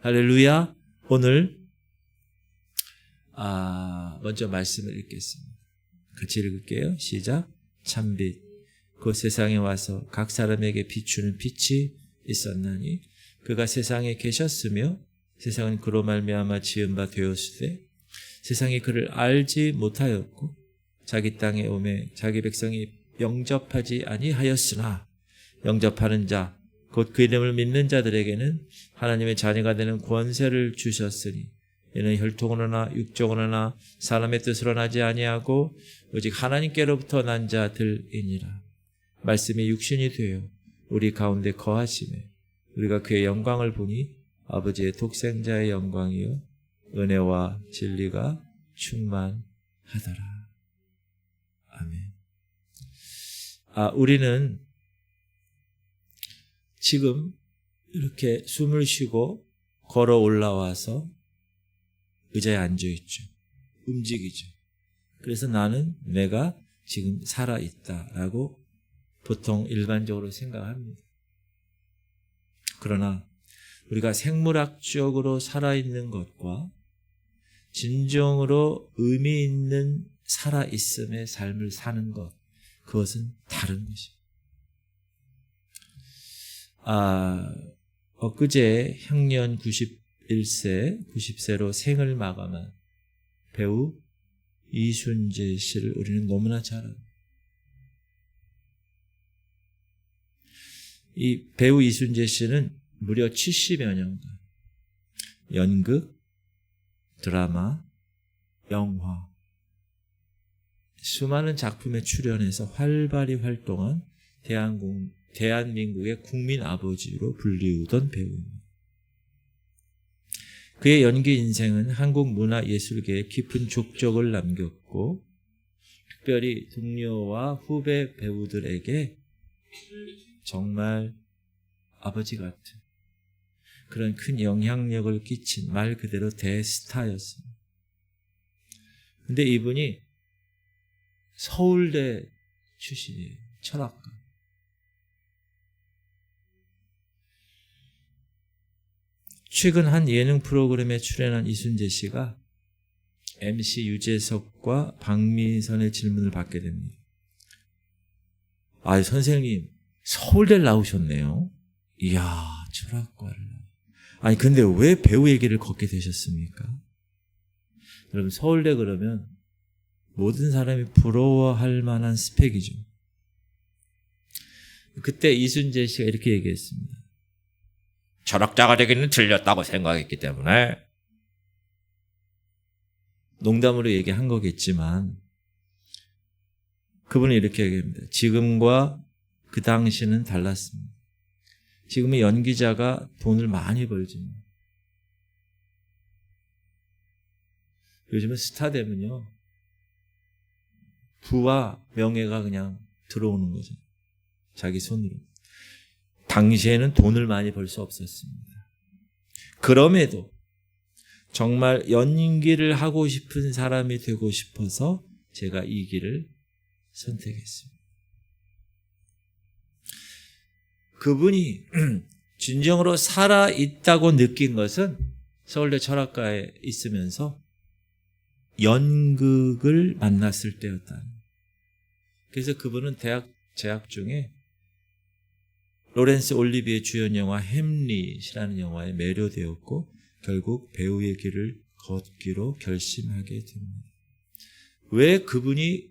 할렐루야. 오늘 먼저 말씀을 읽겠습니다. 같이 읽을게요. 시작. 참빛 곧 세상에 와서 각 사람에게 비추는 빛이 있었나니 그가 세상에 계셨으며 세상은 그로 말미암아 지은 바 되었으되 세상이 그를 알지 못하였고 자기 땅에 오매 자기 백성이 영접하지 아니하였으나 영접하는 자 곧 그 이름을 믿는 자들에게는 하나님의 자녀가 되는 권세를 주셨으니 이는 혈통으로나 육적으로나 사람의 뜻으로 나지 아니하고 오직 하나님께로부터 난 자들이니라. 말씀이 육신이 되어 우리 가운데 거하시매 우리가 그의 영광을 보니 아버지의 독생자의 영광이요 은혜와 진리가 충만하더라. 아멘. 우리는 지금 이렇게 숨을 쉬고 걸어 올라와서 의자에 앉아있죠. 움직이죠. 그래서 내가 지금 살아있다라고 보통 일반적으로 생각합니다. 그러나 우리가 생물학적으로 살아있는 것과 진정으로 의미 있는 살아있음의 삶을 사는 것, 그것은 다른 것입니다. 엊그제 향년 90세로 생을 마감한 배우 이순재 씨를 우리는 너무나 잘 압니다. 이 배우 이순재 씨는 무려 70여 년간 연극, 드라마, 영화, 수많은 작품에 출연해서 활발히 활동한 대한민국의 국민 아버지로 불리우던 배우입니다. 그의 연기 인생은 한국 문화예술계에 깊은 족적을 남겼고 특별히 동료와 후배 배우들에게 정말 아버지 같은 그런 큰 영향력을 끼친 말 그대로 대스타였습니다. 근데 이분이 서울대 출신이에요. 철학가. 최근 한 예능 프로그램에 출연한 이순재 씨가 MC 유재석과 박미선의 질문을 받게 됩니다. 선생님, 서울대를 나오셨네요. 이야, 철학과를. 근데 왜 배우 얘기를 걷게 되셨습니까? 여러분, 서울대 그러면 모든 사람이 부러워할 만한 스펙이죠. 그때 이순재 씨가 이렇게 얘기했습니다. 철학자가 되기는 틀렸다고 생각했기 때문에. 농담으로 얘기한 거겠지만 그분은 이렇게 얘기합니다. 지금과 그 당시는 달랐습니다. 지금의 연기자가 돈을 많이 벌지만 요즘은 스타 되면요 부와 명예가 그냥 들어오는 거죠. 자기 손으로. 당시에는 돈을 많이 벌 수 없었습니다. 그럼에도 정말 연기를 하고 싶은 사람이 되고 싶어서 제가 이 길을 선택했습니다. 그분이 진정으로 살아있다고 느낀 것은 서울대 철학과에 있으면서 연극을 만났을 때였다. 그래서 그분은 대학 재학 중에 로렌스 올리비에 주연 영화 햄릿이라는 영화에 매료되었고 결국 배우의 길을 걷기로 결심하게 됩니다. 왜 그분이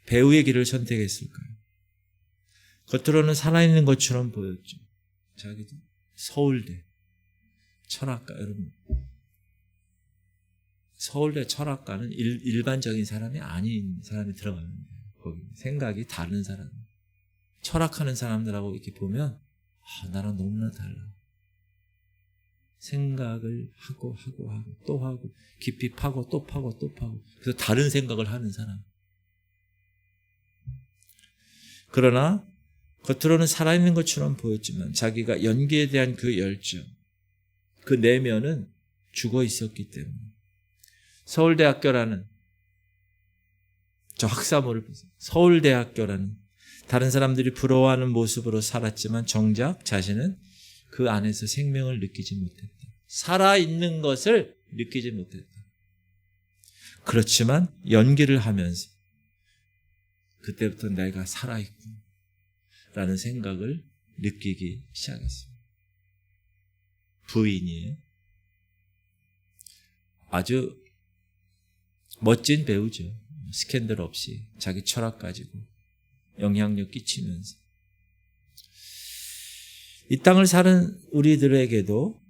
배우의 길을 선택했을까요? 겉으로는 살아있는 것처럼 보였죠. 자기도 서울대 철학과. 여러분, 서울대 철학과는 일반적인 사람이 아닌 사람이 들어가는 거예요. 거기 생각이 다른 사람. 철학하는 사람들하고 이렇게 보면 나랑 너무나 달라. 생각을 하고 또 하고 깊이 파고 또 파고 또 파고 그래서 다른 생각을 하는 사람. 그러나 겉으로는 살아있는 것처럼 보였지만 자기가 연기에 대한 그 열정, 그 내면은 죽어 있었기 때문에 서울대학교라는 저 학사모를 보세요. 서울대학교라는 다른 사람들이 부러워하는 모습으로 살았지만 정작 자신은 그 안에서 생명을 느끼지 못했다. 살아있는 것을 느끼지 못했다. 그렇지만 연기를 하면서 그때부터 내가 살아있구나 라는 생각을 느끼기 시작했습니다. 부인이에요. 아주 멋진 배우죠. 스캔들 없이 자기 철학 가지고 영향력 끼치면서. 이 땅을 사는 우리들에게도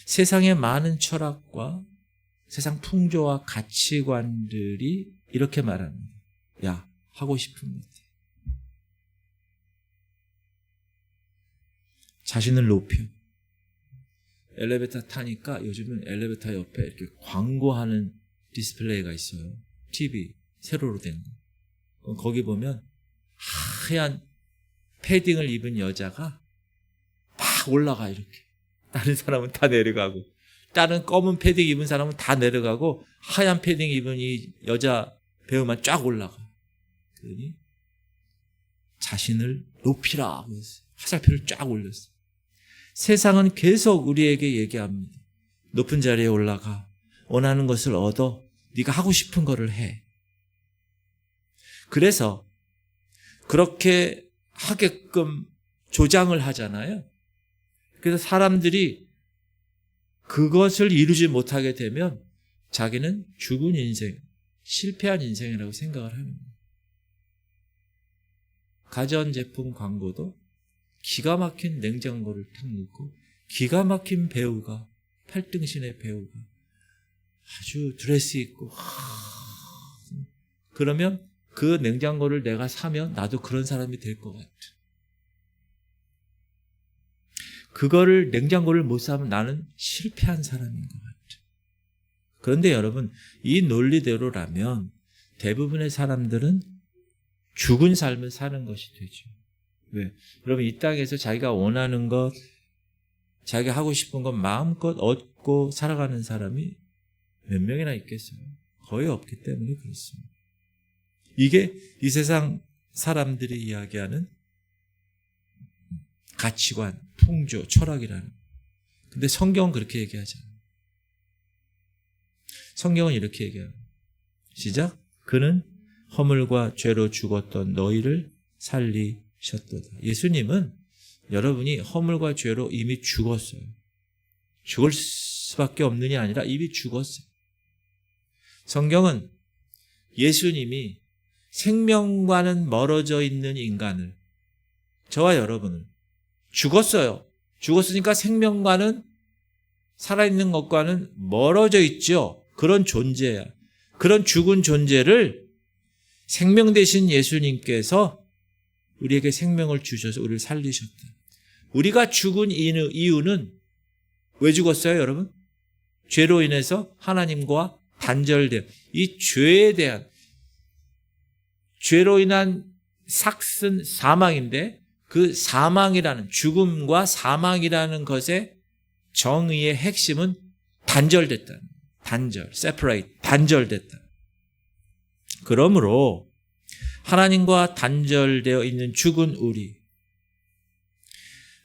세상의 많은 철학과 세상 풍조와 가치관들이 이렇게 말합니다. 야, 하고 싶은 것. 자신을 높여. 엘리베이터 타니까 요즘은 엘리베이터 옆에 이렇게 광고하는 디스플레이가 있어요. TV, 세로로 된 거. 거기 보면 하얀 패딩을 입은 여자가 막 올라가 이렇게. 다른 사람은 다 내려가고, 다른 검은 패딩 입은 사람은 다 내려가고, 하얀 패딩 입은 이 여자 배우만 쫙 올라가. 그러니 자신을 높이라. 화살표를 쫙 올렸어. 세상은 계속 우리에게 얘기합니다. 높은 자리에 올라가. 원하는 것을 얻어. 네가 하고 싶은 거를 해. 그래서 그렇게 하게끔 조장을 하잖아요. 그래서 사람들이 그것을 이루지 못하게 되면 자기는 죽은 인생, 실패한 인생이라고 생각을 합니다. 가전제품 광고도 기가 막힌 냉장고를 탁 넣고 기가 막힌 배우가, 팔등신의 배우가 아주 드레스 입고 그러면 그 냉장고를 내가 사면 나도 그런 사람이 될 것 같아. 그거를 냉장고를 못 사면 나는 실패한 사람인 것 같아. 그런데 여러분, 이 논리대로라면 대부분의 사람들은 죽은 삶을 사는 것이 되죠. 왜? 여러분, 이 땅에서 자기가 원하는 것, 자기가 하고 싶은 것 마음껏 얻고 살아가는 사람이 몇 명이나 있겠어요? 거의 없기 때문에 그렇습니다. 이게 이 세상 사람들이 이야기하는 가치관, 풍조, 철학이라는. 근데 성경은 그렇게 얘기하잖아요. 성경은 이렇게 얘기합니다. 시작. 그는 허물과 죄로 죽었던 너희를 살리셨도다. 예수님은 여러분이 허물과 죄로 이미 죽었어요. 죽을 수밖에 없느냐 아니라 이미 죽었어요. 성경은 예수님이 생명과는 멀어져 있는 인간을, 저와 여러분을 죽었어요. 죽었으니까 생명과는, 살아있는 것과는 멀어져 있죠. 그런 존재야. 그런 죽은 존재를 생명 되신 예수님께서 우리에게 생명을 주셔서 우리를 살리셨다. 우리가 죽은 이유는 왜 죽었어요, 여러분? 죄로 인해서 하나님과 단절된, 이 죄에 대한, 죄로 인한 삭슨 사망인데, 그 사망이라는, 죽음과 사망이라는 것의 정의의 핵심은 단절됐다. 단절, separate, 단절됐다. 그러므로 하나님과 단절되어 있는 죽은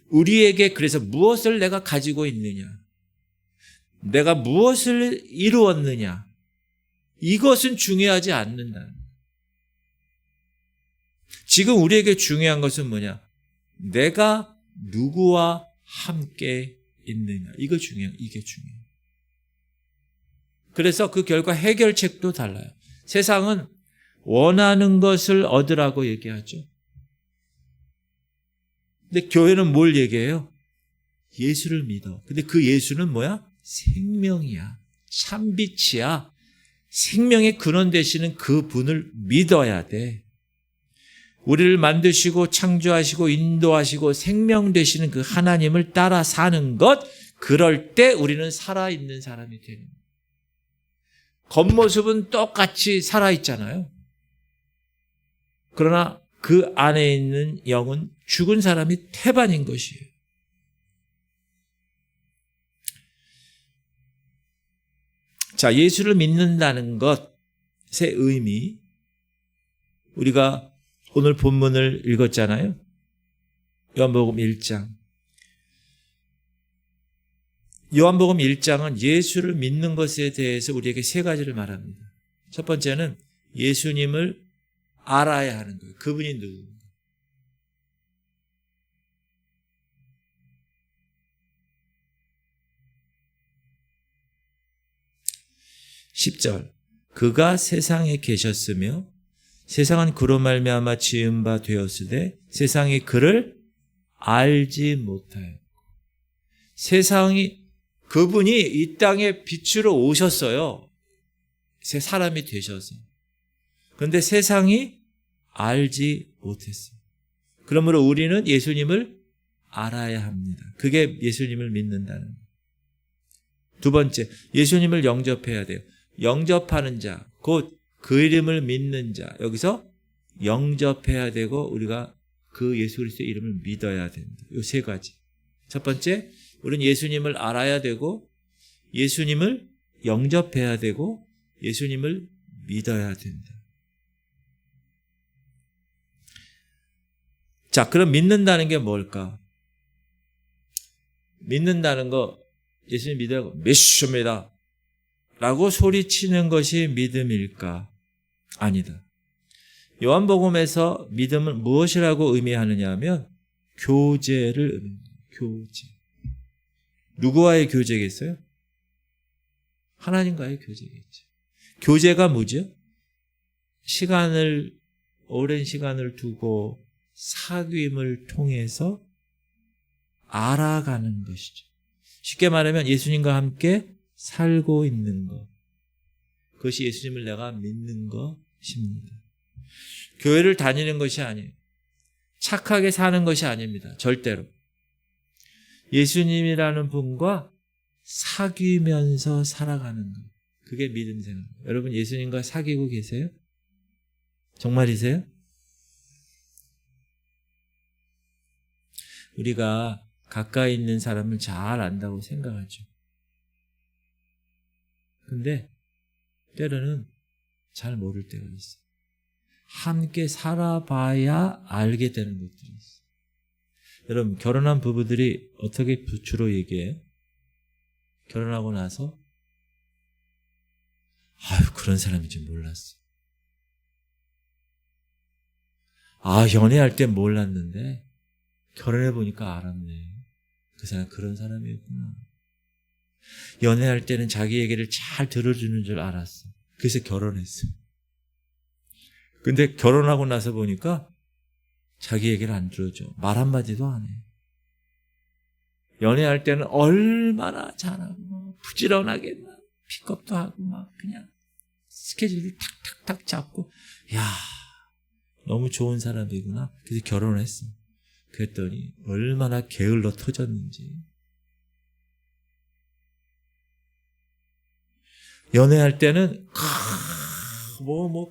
우리에게 그래서 무엇을 내가 가지고 있느냐, 내가 무엇을 이루었느냐, 이것은 중요하지 않는다. 지금 우리에게 중요한 것은 뭐냐? 내가 누구와 함께 있느냐. 이게 중요해요. 그래서 그 결과 해결책도 달라요. 세상은 원하는 것을 얻으라고 얘기하죠. 근데 교회는 뭘 얘기해요? 예수를 믿어. 근데 그 예수는 뭐야? 생명이야. 참빛이야. 생명의 근원 되시는 그 분을 믿어야 돼. 우리를 만드시고 창조하시고 인도하시고 생명 되시는 그 하나님을 따라 사는 것, 그럴 때 우리는 살아있는 사람이 되는 거예요. 겉모습은 똑같이 살아있잖아요. 그러나 그 안에 있는 영은 죽은 사람이 태반인 것이에요. 자, 예수를 믿는다는 것의 의미, 우리가 오늘 본문을 읽었잖아요. 요한복음 1장. 요한복음 1장은 예수를 믿는 것에 대해서 우리에게 세 가지를 말합니다. 첫 번째는 예수님을 알아야 하는 거예요. 그분이 누구인가. 10절 그가 세상에 계셨으며 세상은 그로 말미암아 지은 바 되었으되 세상이 그를 알지 못하였고. 세상이 그분이 이 땅에 빛으로 오셨어요. 새 사람이 되셔서. 그런데 세상이 알지 못했어요. 그러므로 우리는 예수님을 알아야 합니다. 그게 예수님을 믿는다는 거예요. 두 번째, 예수님을 영접해야 돼요. 영접하는 자, 곧 그 이름을 믿는 자. 여기서 영접해야 되고 우리가 그 예수 그리스도의 이름을 믿어야 된다. 이 세 가지. 첫 번째, 우리는 예수님을 알아야 되고 예수님을 영접해야 되고 예수님을 믿어야 된다. 자, 그럼 믿는다는 게 뭘까? 믿는다는 거, 예수님 믿으라고 믿습니다 라고 소리치는 것이 믿음일까? 아니다. 요한복음에서 믿음은 무엇이라고 의미하느냐 하면 교제를 의미합니다. 교제. 누구와의 교제겠어요? 하나님과의 교제겠죠. 교제가 뭐죠? 오랜 시간을 두고 사귐을 통해서 알아가는 것이죠. 쉽게 말하면 예수님과 함께 살고 있는 것. 그것이 예수님을 내가 믿는 것입니다. 교회를 다니는 것이 아니에요. 착하게 사는 것이 아닙니다. 절대로. 예수님이라는 분과 사귀면서 살아가는 것. 그게 믿음 생활입니다. 여러분 예수님과 사귀고 계세요? 정말이세요? 우리가 가까이 있는 사람을 잘 안다고 생각하죠. 근데 때로는 잘 모를 때가 있어요. 함께 살아봐야 알게 되는 것들이 있어요. 여러분 결혼한 부부들이 어떻게 주로 얘기해요? 결혼하고 나서 그런 사람인 줄 몰랐어. 연애할 땐 몰랐는데 결혼해보니까 알았네. 그 사람 그런 사람이었구나. 연애할 때는 자기 얘기를 잘 들어주는 줄 알았어. 그래서 결혼했어. 근데 결혼하고 나서 보니까 자기 얘기를 안 들어줘. 말 한마디도 안 해. 연애할 때는 얼마나 잘하고 부지런하게 픽업도 하고 막 그냥 스케줄을 탁탁탁 잡고 너무 좋은 사람이구나. 그래서 결혼했어. 그랬더니 얼마나 게을러 터졌는지. 연애할 때는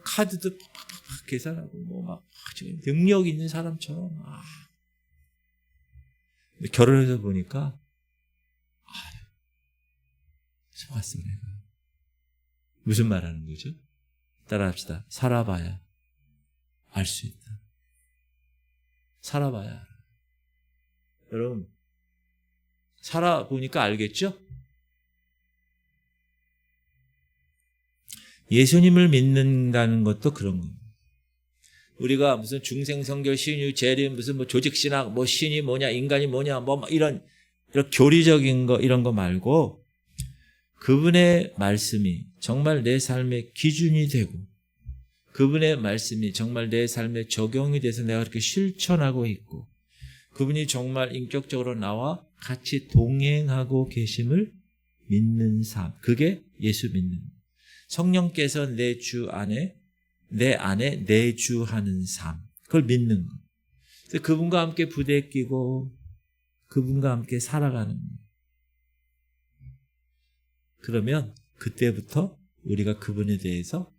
카드도 팍팍팍 계산하고 막 능력 있는 사람처럼 결혼해서 보니까 속았어 내가. 무슨 말하는 거죠? 따라합시다. 살아봐야 알 수 있다. 살아봐야 알아. 여러분 살아보니까 알겠죠? 예수님을 믿는다는 것도 그런 겁니다. 우리가 무슨 중생성결, 신유, 재림, 무슨 조직신학, 신이 뭐냐, 인간이 뭐냐, 이런 교리적인 거, 이런 거 말고 그분의 말씀이 정말 내 삶의 기준이 되고 그분의 말씀이 정말 내 삶에 적용이 돼서 내가 그렇게 실천하고 있고 그분이 정말 인격적으로 나와 같이 동행하고 계심을 믿는 삶. 그게 예수 믿는 거예요. 성령께서 내 안에 내주하는 삶. 그걸 믿는 거. 그래서 그분과 함께 부대 끼고 그분과 함께 살아가는 거. 그러면 그때부터 우리가 그분에 대해서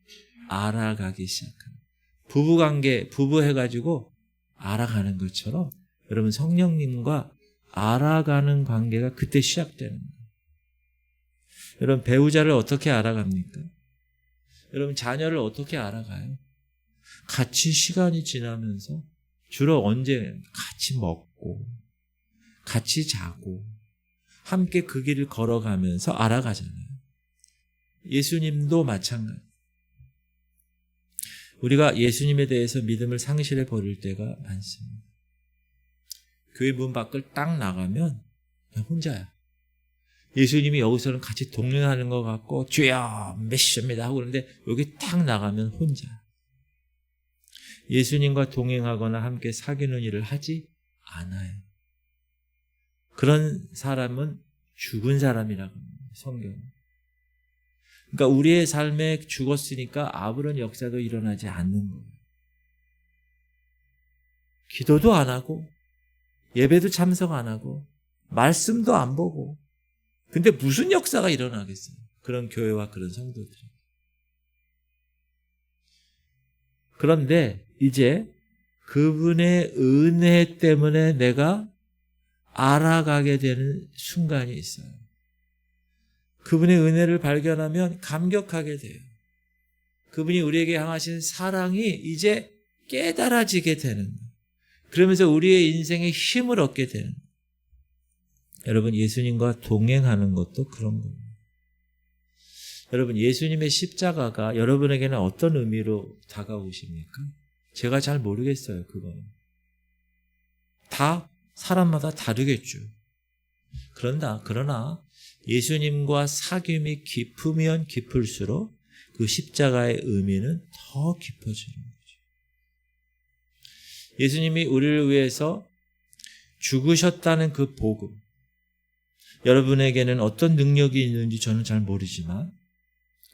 알아가기 시작합니다. 부부관계, 부부 해가지고 알아가는 것처럼 여러분 성령님과 알아가는 관계가 그때 시작되는 거예요. 여러분 배우자를 어떻게 알아갑니까? 여러분 자녀를 어떻게 알아가요? 같이 시간이 지나면서 주로 언제 같이 먹고 같이 자고 함께 그 길을 걸어가면서 알아가잖아요. 예수님도 마찬가지. 우리가 예수님에 대해서 믿음을 상실해 버릴 때가 많습니다. 교회 문 밖을 딱 나가면 그냥 혼자야. 예수님이 여기서는 같이 동행하는 것 같고 주여 메시아입니다 하고 그러는데 여기 딱 나가면 혼자. 예수님과 동행하거나 함께 사귀는 일을 하지 않아요. 그런 사람은 죽은 사람이라고 합니다. 성경은. 그러니까 우리의 삶에 죽었으니까 아무런 역사도 일어나지 않는 거예요. 기도도 안 하고 예배도 참석 안 하고 말씀도 안 보고 근데 무슨 역사가 일어나겠어요? 그런 교회와 그런 성도들이. 그런데 이제 그분의 은혜 때문에 내가 알아가게 되는 순간이 있어요. 그분의 은혜를 발견하면 감격하게 돼요. 그분이 우리에게 향하신 사랑이 이제 깨달아지게 되는 거예요. 그러면서 우리의 인생에 힘을 얻게 되는 거예요. 여러분, 예수님과 동행하는 것도 그런 겁니다. 여러분, 예수님의 십자가가 여러분에게는 어떤 의미로 다가오십니까? 제가 잘 모르겠어요, 그거는. 다 사람마다 다르겠죠. 그러나 예수님과 사귐이 깊으면 깊을수록 그 십자가의 의미는 더 깊어지는 거죠. 예수님이 우리를 위해서 죽으셨다는 그 복음, 여러분에게는 어떤 능력이 있는지 저는 잘 모르지만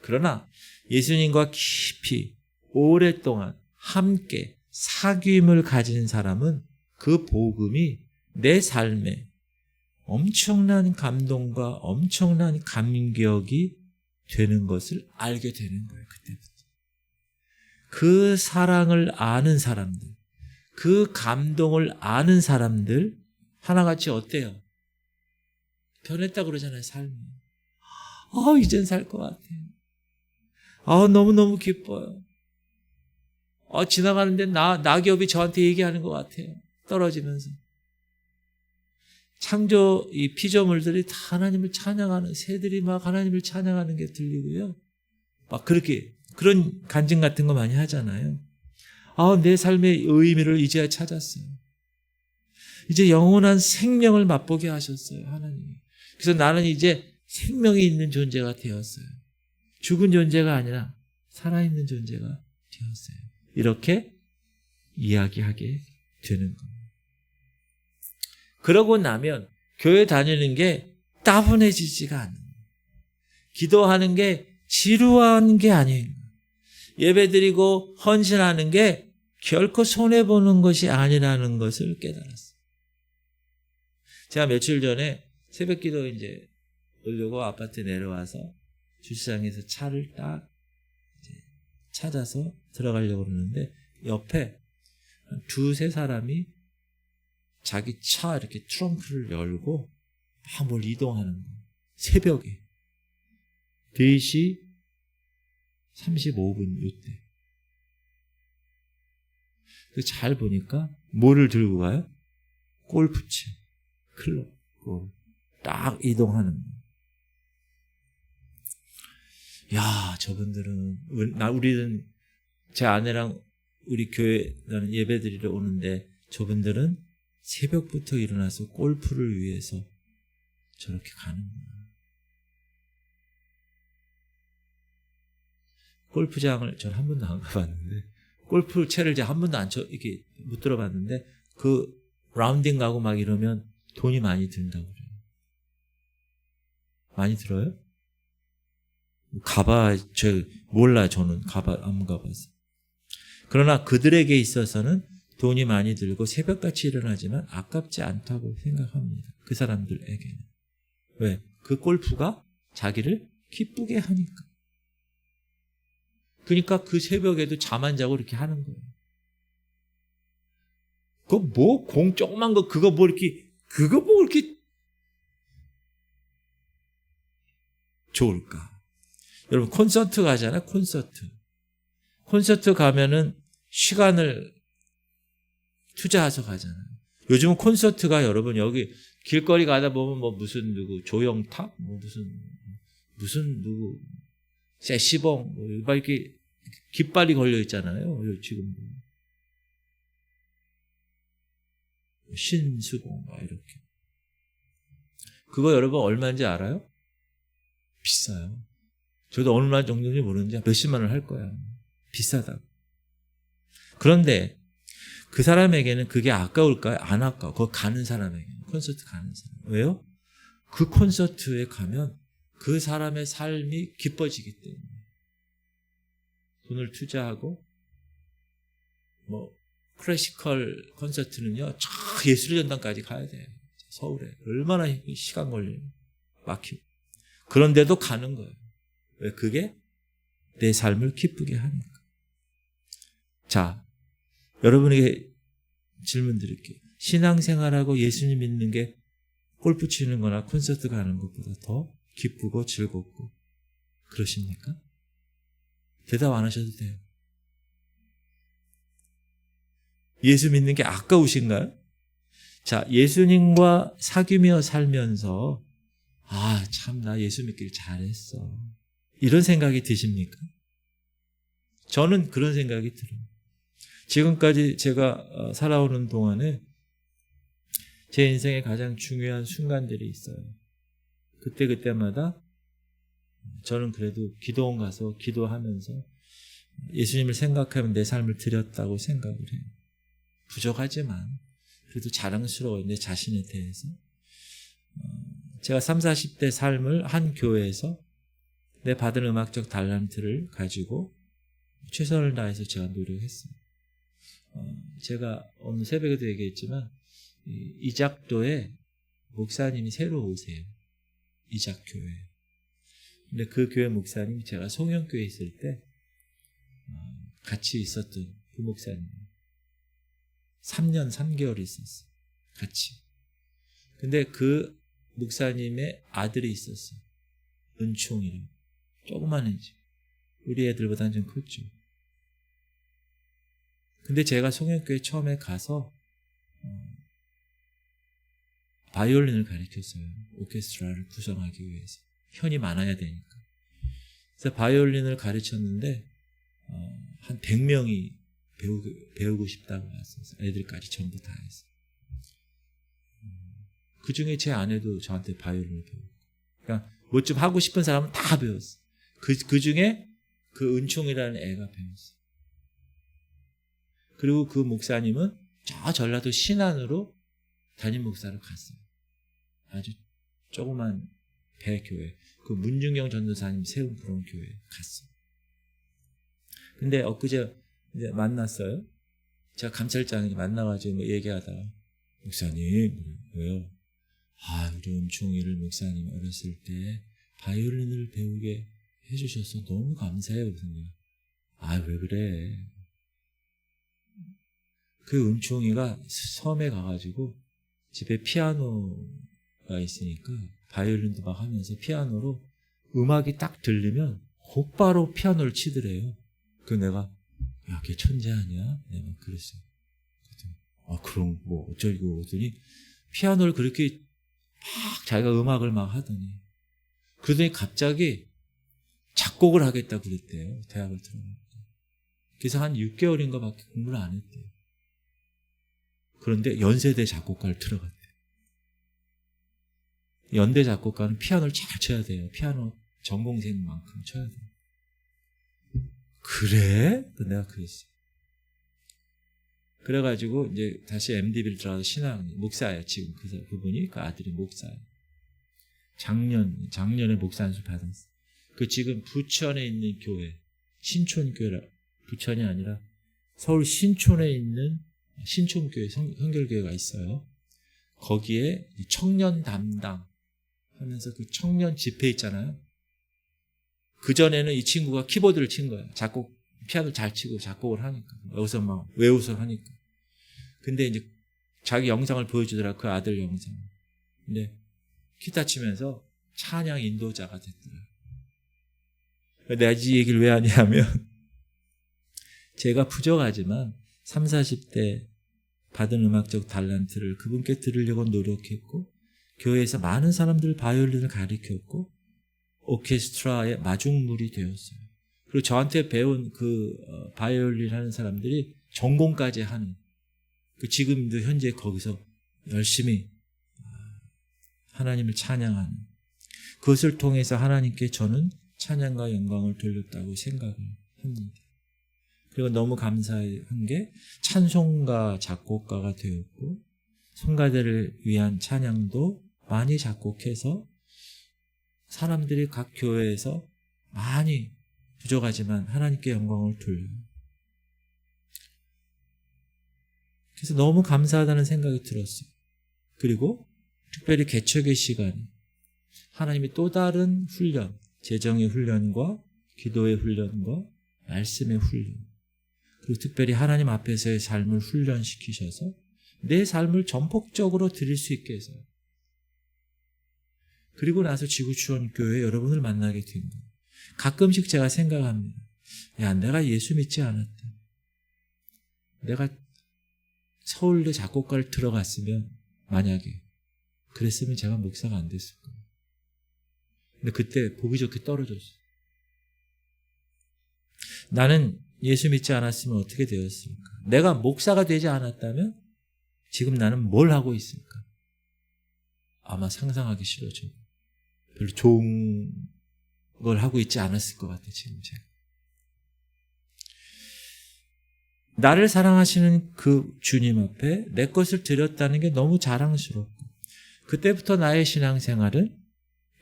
그러나 예수님과 깊이 오랫동안 함께 사귐을 가진 사람은 그 복음이 내 삶에 엄청난 감동과 엄청난 감격이 되는 것을 알게 되는 거예요. 그때부터. 그 사랑을 아는 사람들, 그 감동을 아는 사람들 하나같이 어때요? 변했다고 그러잖아요, 삶이. 이젠 살 것 같아요. 너무너무 기뻐요. 지나가는데 낙엽이 저한테 얘기하는 것 같아요. 떨어지면서. 창조 이 피조물들이 다 하나님을 찬양하는, 새들이 막 하나님을 찬양하는 게 들리고요. 막 그렇게, 그런 간증 같은 거 많이 하잖아요. 내 삶의 의미를 이제야 찾았어요. 이제 영원한 생명을 맛보게 하셨어요, 하나님이. 그래서 나는 이제 생명이 있는 존재가 되었어요. 죽은 존재가 아니라 살아있는 존재가 되었어요. 이렇게 이야기하게 되는 겁니다. 그러고 나면 교회 다니는 게 따분해지지가 않아요. 기도하는 게 지루한 게 아니에요. 예배드리고 헌신하는 게 결코 손해보는 것이 아니라는 것을 깨달았어요. 제가 며칠 전에 새벽기도 이제 오려고 아파트에 내려와서 주차장에서 차를 딱 이제 찾아서 들어가려고 그러는데 옆에 한 두세 사람이 자기 차 이렇게 트렁크를 열고 막 뭘 이동하는 거예요. 새벽에 4시 35분 이때. 잘 보니까 뭐를 들고 가요? 골프채, 클럽, 딱 이동하는 거예요. 야, 저분들은 우리는 제 아내랑 우리 교회 나는 예배드리러 오는데 저분들은 새벽부터 일어나서 골프를 위해서 저렇게 가는구나. 골프장을 전 한 번도 안 가봤는데 골프채를 제가 한 번도 이렇게 못 들어봤는데 그 라운딩 가고 막 이러면 돈이 많이 든다고 그래요. 많이 들어요? 몰라요. 저는 안 가봐서. 그러나 그들에게 있어서는 돈이 많이 들고 새벽같이 일어나지만 아깝지 않다고 생각합니다. 그 사람들에게는. 왜? 그 골프가 자기를 기쁘게 하니까. 그러니까 그 새벽에도 잠 안 자고 이렇게 하는 거예요. 조그만 거, 그거 뭐 이렇게 좋을까? 여러분, 콘서트 가잖아요, 콘서트 가면은 시간을 투자해서 가잖아요. 요즘은 콘서트가 여러분 여기 길거리 가다 보면 뭐 무슨 누구 조영탁 뭐 무슨 누구 세시봉 뭐 이렇게 깃발이 걸려 있잖아요. 지금 신수봉 막 이렇게. 그거 여러분 얼마인지 알아요? 비싸요. 저도 얼마 정도인지 모르는지 몇십만 원 할 거야. 비싸다고. 그런데 그 사람에게는 그게 아까울까요? 안 아까워. 거기 가는 사람에게는. 콘서트 가는 사람. 왜요? 그 콘서트에 가면 그 사람의 삶이 기뻐지기 때문에. 돈을 투자하고 뭐 클래시컬 콘서트는요. 저 예술의 전당까지 가야 돼. 서울에. 얼마나 시간 걸려요. 막히고. 그런데도 가는 거예요. 왜? 그게 내 삶을 기쁘게 하니까. 자, 여러분에게 질문 드릴게요. 신앙생활하고 예수님 믿는 게 골프 치는 거나 콘서트 가는 것보다 더 기쁘고 즐겁고 그러십니까? 대답 안 하셔도 돼요. 예수 믿는 게 아까우신가요? 자, 예수님과 사귀며 살면서 참 나 예수 믿길 잘했어. 이런 생각이 드십니까? 저는 그런 생각이 들어요. 지금까지 제가 살아오는 동안에 제 인생에 가장 중요한 순간들이 있어요. 그때마다 저는 그래도 기도원 가서 기도하면서 예수님을 생각하면 내 삶을 드렸다고 생각을 해요. 부족하지만 그래도 자랑스러워요. 내 자신에 대해서. 제가 30, 40대 삶을 한 교회에서 내 받은 음악적 달란트를 가지고 최선을 다해서 제가 노력했어요. 제가 오늘 새벽에도 얘기했지만 이작도에 목사님이 새로 오세요. 이작교회. 근데 그 교회 목사님이 제가 송영교회에 있을 때 같이 있었던 그 목사님. 3년 3개월 있었어요. 같이. 근데 그 목사님의 아들이 있었어요. 은총이라고. 조그만 애지. 우리 애들보다는 좀 컸죠. 근데 제가 송영교회 처음에 가서 바이올린을 가르쳤어요. 오케스트라를 구성하기 위해서. 현이 많아야 되니까. 그래서 바이올린을 가르쳤는데 한 100명이 배우고 싶다고 왔어요. 애들까지 전부 다 했어요. 그 중에 제 아내도 저한테 바이올린을 배우고. 그러니까 뭐 좀 하고 싶은 사람은 다 배웠어요. 그 중에 그 은총이라는 애가 배웠어요. 그리고 그 목사님은 저 전라도 신안으로 담임 목사를 갔어요. 아주 조그만 배교회. 그 문중경 전도사님 세운 그런 교회에 갔어요. 근데 엊그제 이제 만났어요. 제가 감찰장에 만나가지고 뭐 얘기하다가 목사님, 왜요? 우리 은총이를 목사님 어렸을 때 바이올린을 배우게 해주셔서 너무 감사해요. 왜 그래? 그 은총이가 섬에 가가지고 집에 피아노가 있으니까 바이올린도 막 하면서 피아노로 음악이 딱 들리면 곧바로 피아노를 치더래요. 그래서 내가 걔 천재 아니야? 내가 그랬어요. 그럼 뭐 어쩌고 그러더니 피아노를 그렇게 막 자기가 음악을 막 하더니 그러더니 갑자기 작곡을 하겠다고 그랬대요. 대학을 들어가고. 그래서 한 6개월인가 밖에 공부를 안 했대요. 그런데 연세대 작곡가를 들어갔대요. 연대 작곡가는 피아노를 잘 쳐야 돼요. 피아노 전공생만큼 쳐야 돼요. 그래? 내가 그랬어요. 그래가지고 이제 다시 MDB를 들어가서 신앙 목사예요. 지금 그분이 그 아들이 목사예요. 작년에 목사 안수 받았어요. 그 지금 부천에 있는 교회 신촌교회라 부천이 아니라 서울 신촌에 있는 신촌교회 성결교회가 있어요. 거기에 청년 담당 하면서 그 청년 집회 있잖아요. 그전에는 이 친구가 키보드를 친 거예요. 작곡, 피아노를 잘 치고 작곡을 하니까. 여기서 막 외워서 하니까. 근데 이제 자기 영상을 보여주더라. 그 아들 영상. 근데 기타 치면서 찬양 인도자가 됐더라. 내가 이 얘기를 왜 하냐면 제가 부족하지만 30, 40대 받은 음악적 달란트를 그분께 들으려고 노력했고 교회에서 많은 사람들 바이올린을 가르쳤고 오케스트라의 마중물이 되었어요. 그리고 저한테 배운 그 바이올린 하는 사람들이 전공까지 하는, 지금도 현재 거기서 열심히 하나님을 찬양하는, 그것을 통해서 하나님께 저는 찬양과 영광을 돌렸다고 생각을 합니다. 그리고 너무 감사한 게 찬송가 작곡가가 되었고 성가대를 위한 찬양도 많이 작곡해서 사람들이 각 교회에서 많이 부족하지만 하나님께 영광을 돌려요. 그래서 너무 감사하다는 생각이 들었어요. 그리고 특별히 개척의 시간에 하나님이 또 다른 훈련, 재정의 훈련과 기도의 훈련과 말씀의 훈련, 그리고 특별히 하나님 앞에서의 삶을 훈련시키셔서 내 삶을 전폭적으로 드릴 수 있게 해서요. 그리고 나서 지구촌교회 여러분을 만나게 된 거예요. 가끔씩 제가 생각합니다. 야, 내가 예수 믿지 않았다. 내가 서울대 작곡가를 들어갔으면, 만약에 그랬으면 제가 목사가 안 됐을 거예요. 근데 그때 보기 좋게 떨어졌어요. 나는 예수 믿지 않았으면 어떻게 되었습니까? 내가 목사가 되지 않았다면 지금 나는 뭘 하고 있을까? 아마 상상하기 싫어져. 별로 좋은 걸 하고 있지 않았을 것 같아요, 지금 제가. 나를 사랑하시는 그 주님 앞에 내 것을 드렸다는 게 너무 자랑스럽고, 그때부터 나의 신앙생활은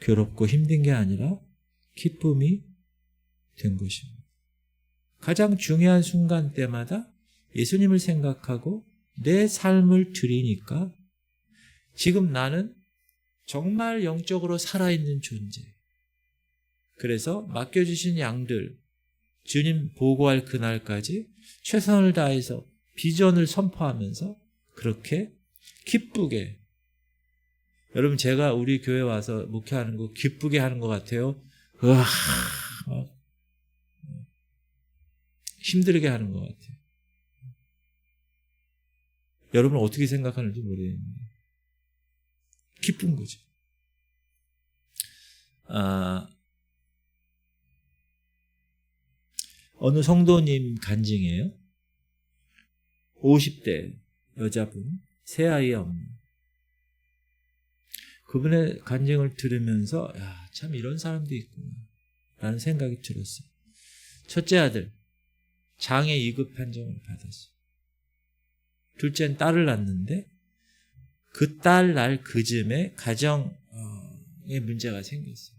괴롭고 힘든 게 아니라 기쁨이 된 것입니다. 가장 중요한 순간 때마다 예수님을 생각하고 내 삶을 드리니까 지금 나는 정말 영적으로 살아있는 존재. 그래서 맡겨주신 양들, 주님 보고할 그날까지 최선을 다해서 비전을 선포하면서 그렇게 기쁘게, 여러분 제가 우리 교회 와서 목회하는 거 기쁘게 하는 것 같아요? 으아, 힘들게 하는 것 같아요. 여러분 어떻게 생각하는지 모르겠는데 기쁜 거죠. 어느 성도님 간증이에요. 50대 여자분, 새 아이 엄마. 그분의 간증을 들으면서 야, 참 이런 사람도 있구나 라는 생각이 들었어요. 첫째 아들 장애 2급 판정을 받았어요. 둘째는 딸을 낳았는데 그 딸 날 그쯤에 가정에 문제가 생겼어요.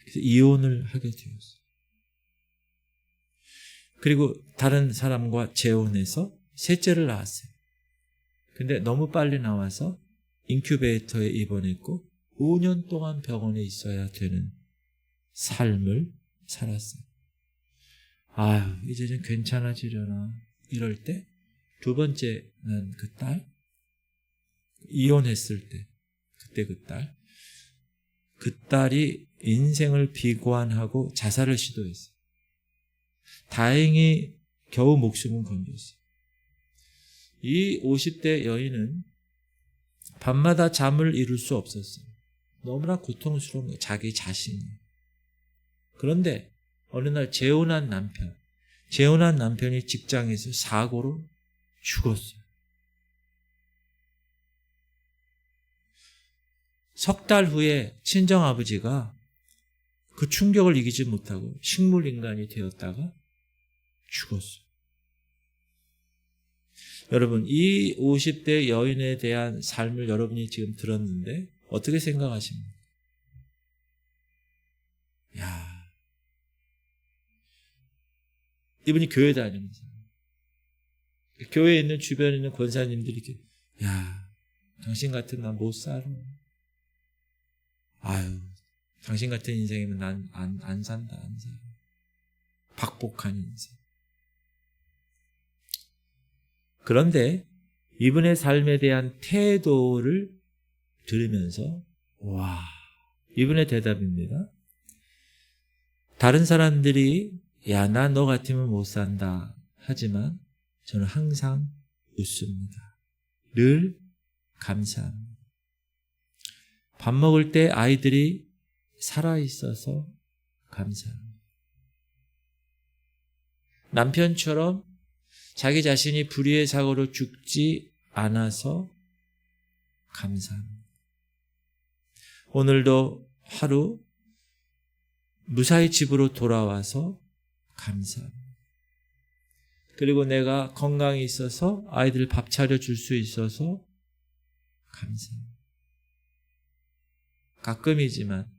그래서 이혼을 하게 되었어요. 그리고 다른 사람과 재혼해서 셋째를 낳았어요. 근데 너무 빨리 나와서 인큐베이터에 입원했고 5년 동안 병원에 있어야 되는 삶을 살았어요. 아유, 이제 좀 괜찮아지려나 이럴 때 두 번째 난 그 딸, 이혼했을 때 그때 그 딸이 인생을 비관하고 자살을 시도했어요. 다행히 겨우 목숨은 건졌어요. 이 50대 여인은 밤마다 잠을 이룰 수 없었어요. 너무나 고통스러운 거예요. 자기 자신이. 그런데 어느 날 재혼한 남편이 직장에서 사고로 죽었어요. 석 달 후에 친정아버지가 그 충격을 이기지 못하고 식물인간이 되었다가 죽었어요. 여러분, 이 50대 여인에 대한 삶을 여러분이 지금 들었는데 어떻게 생각하십니까? 야, 이분이 교회 다니는 사람. 교회에 있는 주변에 있는 권사님들이 이렇게, 야, 당신 같은 나 못 살아. 아유, 당신 같은 인생이면 난 안 산다, 안 살아. 박복한 인생. 그런데 이분의 삶에 대한 태도를 들으면서 와, 이분의 대답입니다. 다른 사람들이 야, 나 너 같으면 못 산다 하지만 저는 항상 웃습니다. 늘 감사합니다. 밥 먹을 때 아이들이 살아있어서 감사합니다. 남편처럼 자기 자신이 불의의 사고로 죽지 않아서 감사합니다. 오늘도 하루 무사히 집으로 돌아와서 감사합니다. 그리고 내가 건강이 있어서 아이들 밥 차려줄 수 있어서 감사합니다. 가끔이지만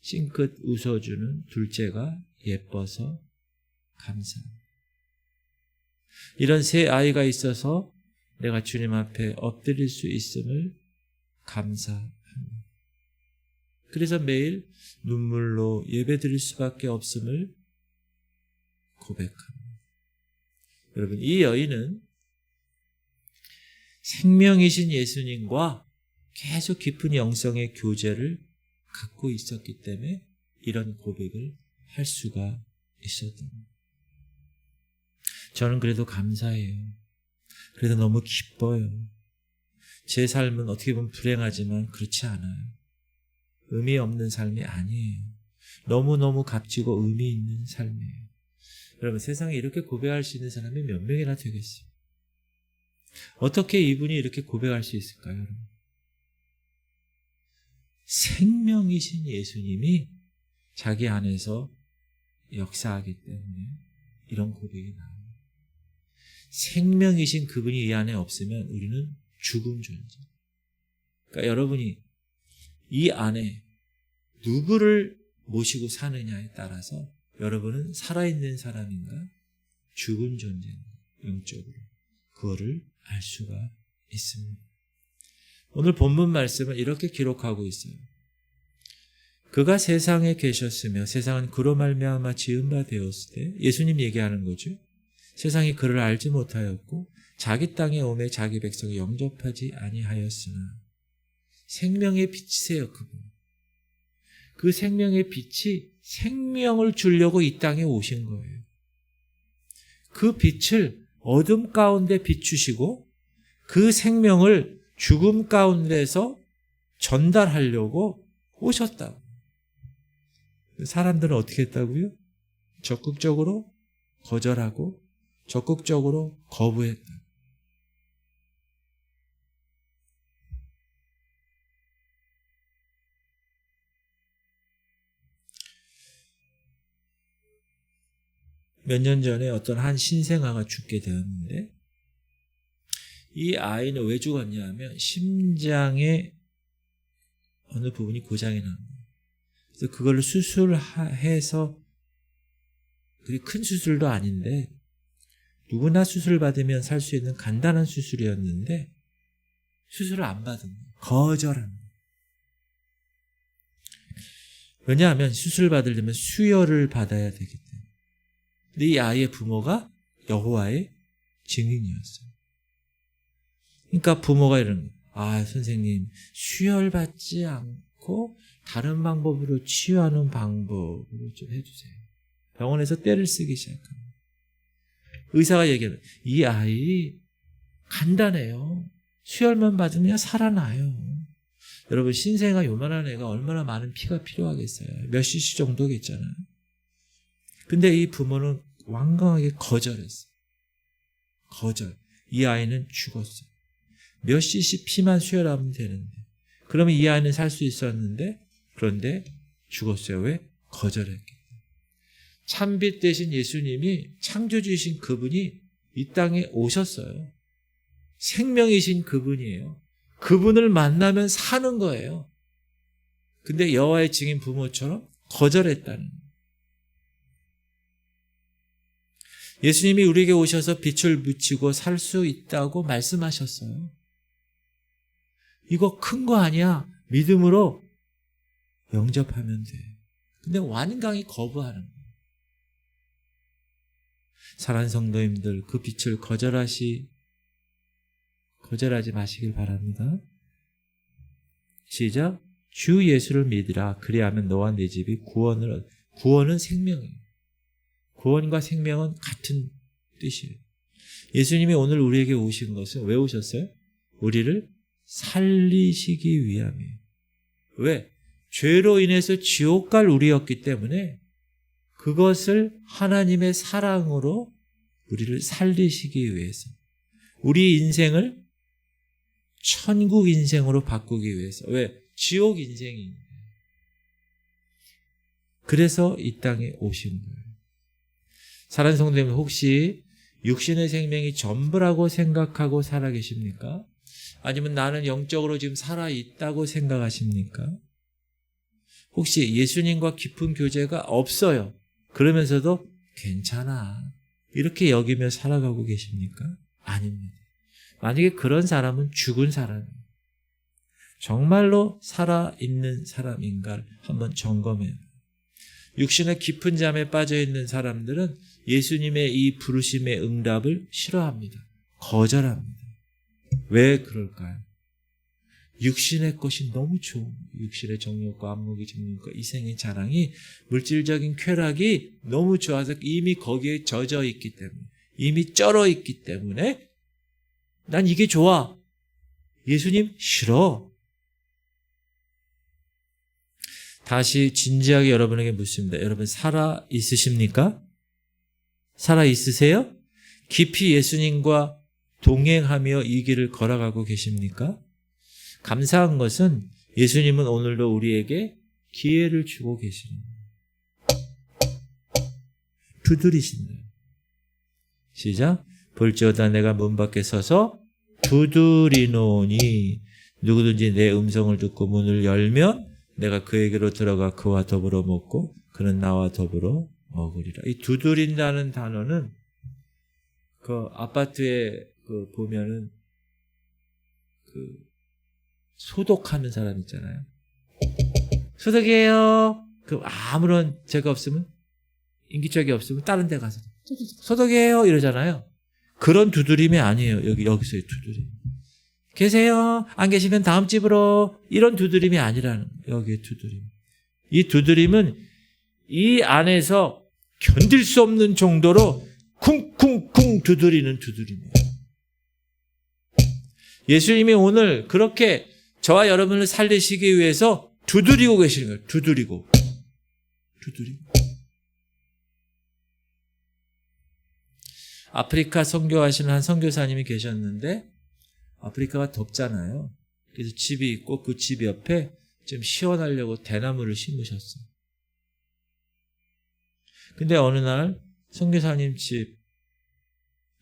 싱긋 웃어주는 둘째가 예뻐서 감사합니다. 이런 세 아이가 있어서 내가 주님 앞에 엎드릴 수 있음을 감사합니다. 그래서 매일 눈물로 예배드릴 수밖에 없음을 고백합니다. 여러분, 이 여인은 생명이신 예수님과 계속 깊은 영성의 교제를 갖고 있었기 때문에 이런 고백을 할 수가 있었던 겁니다. 저는 그래도 감사해요. 그래도 너무 기뻐요. 제 삶은 어떻게 보면 불행하지만 그렇지 않아요. 의미 없는 삶이 아니에요. 너무너무 값지고 의미 있는 삶이에요. 여러분, 세상에 이렇게 고백할 수 있는 사람이 몇 명이나 되겠어요? 어떻게 이분이 이렇게 고백할 수 있을까요, 여러분? 생명이신 예수님이 자기 안에서 역사하기 때문에 이런 고백이 나와요. 생명이신 그분이 이 안에 없으면 우리는 죽은 존재. 그러니까 여러분이 이 안에 누구를 모시고 사느냐에 따라서 여러분은 살아있는 사람인가 죽은 존재인가 영적으로 그거를 알 수가 있습니다. 오늘 본문 말씀은 이렇게 기록하고 있어요. 그가 세상에 계셨으며 세상은 그로 말미암아 지은 바 되었을 때, 예수님 얘기하는 거죠. 세상이 그를 알지 못하였고 자기 땅에 오매 자기 백성이 영접하지 아니하였으나 생명의 빛이세요. 그분. 그 생명의 빛이 생명을 주려고 이 땅에 오신 거예요. 그 빛을 어둠 가운데 비추시고 그 생명을 죽음 가운데서 전달하려고 오셨다고. 사람들은 어떻게 했다고요? 적극적으로 거절하고 적극적으로 거부했다. 몇 년 전에 어떤 한 신생아가 죽게 되었는데 이 아이는 왜 죽었냐 하면 심장의 어느 부분이 고장이 난 거예요. 그래서 그걸 수술해서 그게 큰 수술도 아닌데 누구나 수술 받으면 살 수 있는 간단한 수술이었는데 수술을 안 받은 거예요. 거절한 거예요. 왜냐하면 수술 받으려면 수혈을 받아야 되기 때문에. 근데 이 아이의 부모가 여호와의 증인이었어요. 그러니까 부모가 이러는 거예요. 아, 선생님, 수혈 받지 않고 다른 방법으로 치유하는 방법으로 좀 해주세요. 병원에서 떼를 쓰기 시작합니다. 의사가 얘기해요. 이 아이 간단해요. 수혈만 받으면 살아나요. 여러분, 신생아 요만한 애가 얼마나 많은 피가 필요하겠어요. 몇 cc 정도겠잖아요. 근데 이 부모는 완강하게 거절했어요. 거절. 이 아이는 죽었어요. 몇 cc 피만 수혈하면 되는데. 그러면 이 아이는 살 수 있었는데 그런데 죽었어요. 왜? 거절했기 때문에. 참빛 대신 예수님이 창조주이신 그분이 이 땅에 오셨어요. 생명이신 그분이에요. 그분을 만나면 사는 거예요. 근데 여호와의 증인 부모처럼 거절했다는 거예요. 예수님이 우리에게 오셔서 빛을 묻히고 살 수 있다고 말씀하셨어요. 이거 큰 거 아니야. 믿음으로 영접하면 돼. 근데 완강히 거부하는 거예요. 사랑하는 성도님들, 그 빛을 거절하지 마시길 바랍니다. 시작. 주 예수를 믿으라. 그리하면 너와 네 집이 구원은 생명이에요. 구원과 생명은 같은 뜻이에요. 예수님이 오늘 우리에게 오신 것은 왜 오셨어요? 우리를 살리시기 위함이에요. 왜? 죄로 인해서 지옥 갈 우리였기 때문에 그것을 하나님의 사랑으로 우리를 살리시기 위해서, 우리 인생을 천국 인생으로 바꾸기 위해서. 왜? 지옥 인생이. 그래서 이 땅에 오신 거예요. 사랑하는 성도님, 혹시 육신의 생명이 전부라고 생각하고 살아 계십니까? 아니면 나는 영적으로 지금 살아있다고 생각하십니까? 혹시 예수님과 깊은 교제가 없어요. 그러면서도 괜찮아, 이렇게 여기며 살아가고 계십니까? 아닙니다. 만약에 그런 사람은 죽은 사람이에요. 정말로 살아있는 사람인가를 한번 점검해요. 육신의 깊은 잠에 빠져있는 사람들은 예수님의 이 부르심의 응답을 싫어합니다. 거절합니다. 왜 그럴까요? 육신의 것이 너무 좋은, 육신의 정욕과 안목의 정욕과 이생의 자랑이, 물질적인 쾌락이 너무 좋아서 이미 거기에 젖어 있기 때문에, 이미 쩔어 있기 때문에 난 이게 좋아. 예수님 싫어. 다시 진지하게 여러분에게 묻습니다. 여러분 살아 있으십니까? 살아 있으세요? 깊이 예수님과 동행하며 이 길을 걸어가고 계십니까? 감사한 것은 예수님은 오늘도 우리에게 기회를 주고 계십니다. 두드리신다. 시작. 볼지어다 내가 문 밖에 서서 두드리노니 누구든지 내 음성을 듣고 문을 열면 내가 그에게로 들어가 그와 더불어 먹고 그는 나와 더불어 먹으리라. 이 두드린다는 단어는 그 아파트에 보면은 소독하는 사람 있잖아요. 소독이에요. 아무런 죄가 없으면, 인기척이 없으면 다른 데 가서 소독이에요 이러잖아요. 그런 두드림이 아니에요. 여기서의 두드림. 계세요? 안 계시면 다음 집으로, 이런 두드림이 아니라는 거예요. 여기의 두드림. 이 두드림은 이 안에서 견딜 수 없는 정도로 쿵쿵쿵 두드리는 두드림이에요. 예수님이 오늘 그렇게 저와 여러분을 살리시기 위해서 두드리고 계시는 거예요. 두드리고. 아프리카 선교하시는 한 선교사님이 계셨는데, 아프리카가 덥잖아요. 그래서 집이 있고 그 집 옆에 좀 시원하려고 대나무를 심으셨어요. 근데 어느 날 선교사님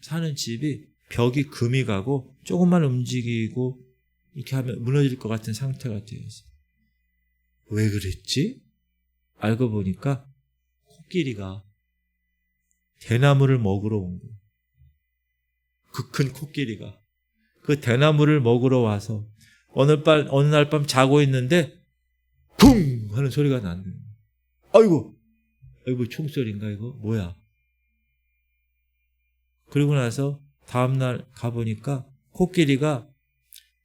사는 집이 벽이 금이 가고 조금만 움직이고 이렇게 하면 무너질 것 같은 상태가 되었어요. 왜 그랬지? 알고 보니까 코끼리가 대나무를 먹으러 온 거예요. 그 큰 코끼리가 그 대나무를 먹으러 와서 어느 날 밤 자고 있는데 쿵 하는 소리가 났네요. 아이고 총소리인가 이거? 뭐야? 그러고 나서 다음날 가보니까 코끼리가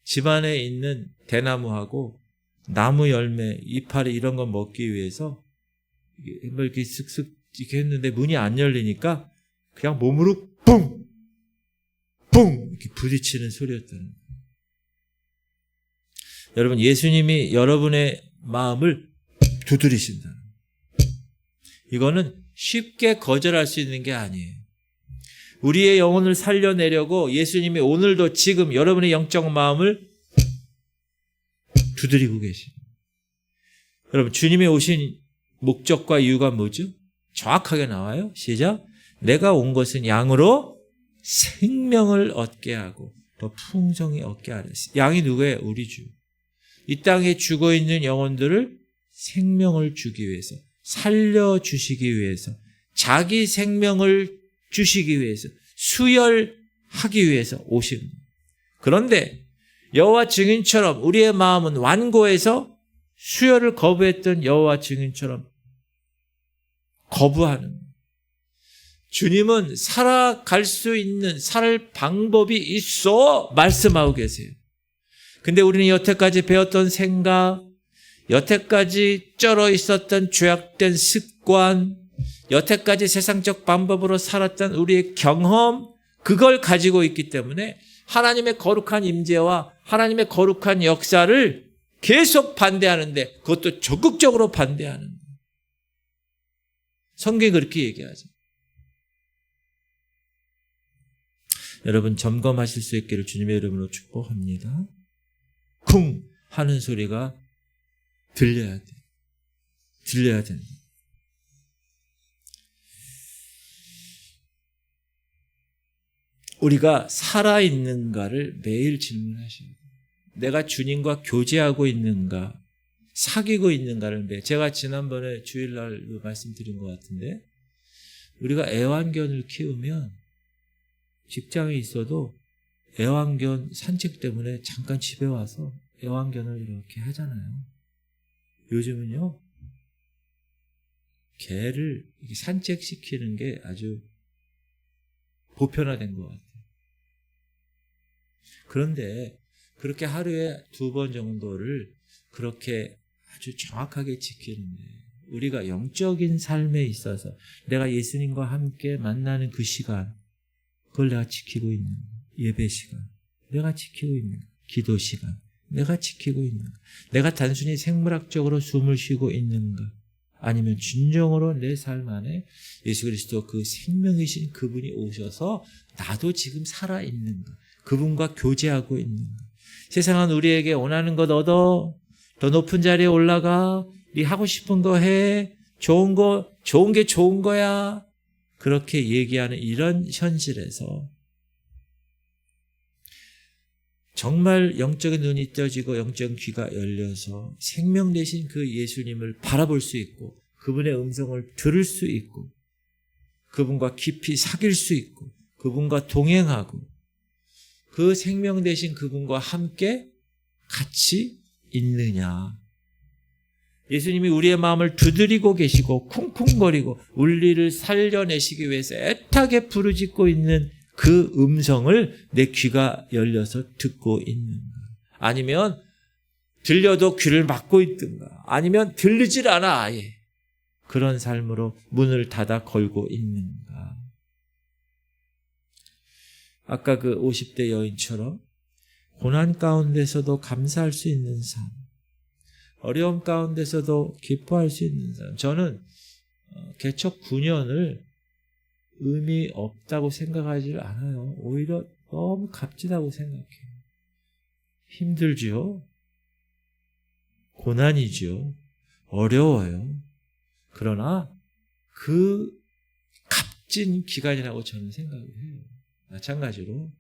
집안에 있는 대나무하고 나무 열매, 이파리 이런 거 먹기 위해서 이렇게 슥슥 이렇게 했는데 문이 안 열리니까 그냥 몸으로 뿡! 뿡! 이렇게 부딪히는 소리였다는 거예요. 여러분, 예수님이 여러분의 마음을 두드리신다. 이거는 쉽게 거절할 수 있는 게 아니에요. 우리의 영혼을 살려내려고 예수님이 오늘도 지금 여러분의 영적 마음을 두드리고 계십니다. 여러분, 주님이 오신 목적과 이유가 뭐죠? 정확하게 나와요. 시작. 내가 온 것은 양으로 생명을 얻게 하고 더 풍성히 얻게 하라. 양이 누구예요? 우리 주. 이 땅에 죽어있는 영혼들을 생명을 주기 위해서, 살려주시기 위해서, 자기 생명을 주시기 위해서, 수혈하기 위해서 오신 거예요. 그런데 여호와 증인처럼 우리의 마음은 완고해서 수혈을 거부했던 여호와 증인처럼 거부하는 거예요. 주님은 살아갈 수 있는, 살 방법이 있어 말씀하고 계세요. 근데 우리는 여태까지 배웠던 생각, 여태까지 쩔어 있었던 죄악된 습관, 여태까지 세상적 방법으로 살았던 우리의 경험, 그걸 가지고 있기 때문에 하나님의 거룩한 임재와 하나님의 거룩한 역사를 계속 반대하는데 그것도 적극적으로 반대하는 거예요. 성경이 그렇게 얘기하죠. 여러분 점검하실 수 있기를 주님의 이름으로 축복합니다. 쿵 하는 소리가 들려야 돼. 들려야 된다. 우리가 살아있는가를 매일 질문하셔야 돼요. 내가 주님과 교제하고 있는가, 사귀고 있는가를 매일. 제가 지난번에 주일날 말씀드린 것 같은데 우리가 애완견을 키우면 직장에 있어도 애완견 산책 때문에 잠깐 집에 와서 애완견을 이렇게 하잖아요. 요즘은요, 개를 산책시키는 게 아주 보편화된 것 같아요. 그런데 그렇게 하루에 2번 정도를 그렇게 아주 정확하게 지키는데 우리가 영적인 삶에 있어서 내가 예수님과 함께 만나는 그 시간, 그걸 내가 지키고 있는 예배 시간, 내가 지키고 있는 기도 시간, 내가 지키고 있는가? 내가 단순히 생물학적으로 숨을 쉬고 있는가? 아니면 진정으로 내 삶 안에 예수 그리스도 그 생명이신 그분이 오셔서 나도 지금 살아있는가? 그분과 교제하고 있는가? 세상은 우리에게 원하는 것 얻어, 더 높은 자리에 올라가, 네 하고 싶은 거 해, 좋은 게 좋은 거야. 그렇게 얘기하는 이런 현실에서 정말 영적인 눈이 떠지고 영적인 귀가 열려서 생명 되신 그 예수님을 바라볼 수 있고 그분의 음성을 들을 수 있고 그분과 깊이 사귈 수 있고 그분과 동행하고 그 생명 되신 그분과 함께 같이 있느냐. 예수님이 우리의 마음을 두드리고 계시고 쿵쿵거리고 우리를 살려내시기 위해서 애타게 부르짖고 있는 그 음성을 내 귀가 열려서 듣고 있는가? 아니면 들려도 귀를 막고 있든가? 아니면 들리질 않아 아예. 그런 삶으로 문을 닫아 걸고 있는가? 아까 그 50대 여인처럼 고난 가운데서도 감사할 수 있는 삶, 어려움 가운데서도 기뻐할 수 있는 삶. 저는 개척 9년을 의미 없다고 생각하지 않아요. 오히려 너무 값지다고 생각해요. 힘들죠. 고난이죠. 어려워요. 그러나 그 값진 기간이라고 저는 생각을 해요. 마찬가지로